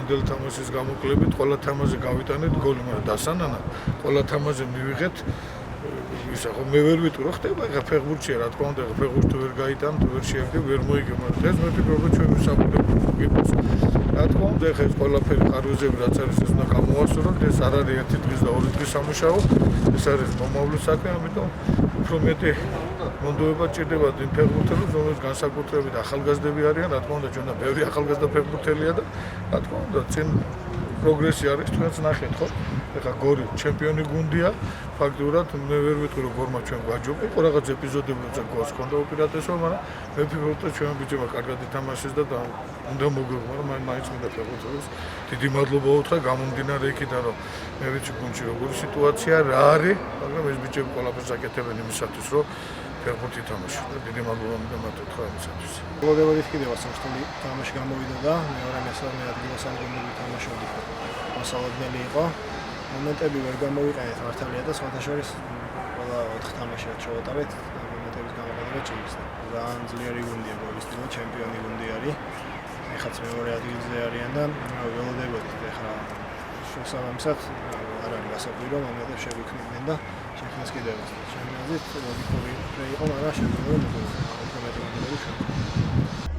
მომდელ თამაშის გამოკლებით ყველა თამაშზე გავიტანეთ გოლი, მაგრამ დასანანად ყველა თამაშზე მივიღეთ ისა ხო მე ვერ ვიტყვი რომ ხდება ეხა ფეხბურთშია რა თქმა უნდა ეხა ფეხბურთი ვერ გაიტანთ ვერ შეაგდე ვერ მოიგე მაგრამ ეს მე ვფიქრობ რომ ჩვენ ვისაუბრებთ გიბოს რა თქმა უნდა ეხა ეს ყველაფერი ხარვეზები რაც არის ეს უნდა გამოასწოროთ ეს არ არის ერთი დღის და ორი დღის სამუშაო ეს არის მომავლის საქმე ამიტომ უფრო მეტი მონდოება ჭირდება იმ ფეხბურთელებს რომელიც განსაკუთრებით ახალგაზრდები არიან რა თქმა უნდა ჩვენ და ბევრი ახალგაზრდა ფეხბურთელია და რა თქმა უნდა წინ პროგრესი არის თქვენც ნახეთ ხო ეხა გორი ჩემპიონი გუნდია ფაქტურად მე ვერ ვიტყვი რომ გორმა ჩვენ გვაჯობ იყო რაღაც ეპიზოდები როცა გოლს ჰქონდა უპირატესობა მაგრამ მე ვფიქრობ რომ ჩვენ ბიჭებმა კარგად ითამაშეს და უნდა მოგეღო მაგრამ მაინც მინდა ფეხბურთელებს დიდი მადლობა უთხრა გამომდინარე იქიდან რომ მე ვიცი გუნდში როგორი სიტუაცია რა არის მაგრამ ეს ბიჭები ყველაფერს აკეთებენ იმისათვის რომ ფეხბურთი ითამაშოს და დიდი მადლობა მინდა მათ უთხრა იმისათვის მოგებოდით კიდევ სამშტომი თამაში გამოვიდა და მეორე მესამე ადგილას ამგონები თამაშობდი მოსალოდნელი იყო მომენტები ვერ გამოვიყენეთ მართალია და სხვათა შორის ყველა 4 თამაშად შევატარეთ მომენტების გამოყენება ჭირს. ძალიან ძლიერი გუნდია გოლისტილა, ჩემპიონი გუნდი არის. ეხაც მეორე ადგილზე არიან და ველოდებოდით ეხლა შესაბამისად არ არის გასაკვირო მომენტებს შევიქმნიდნენ და შექმნეს კიდევ ჩემპიონზით ლოგიკური იყო, მაგრამ შეგვიძლია უფრო მეტი მომენტები შევქმნათ.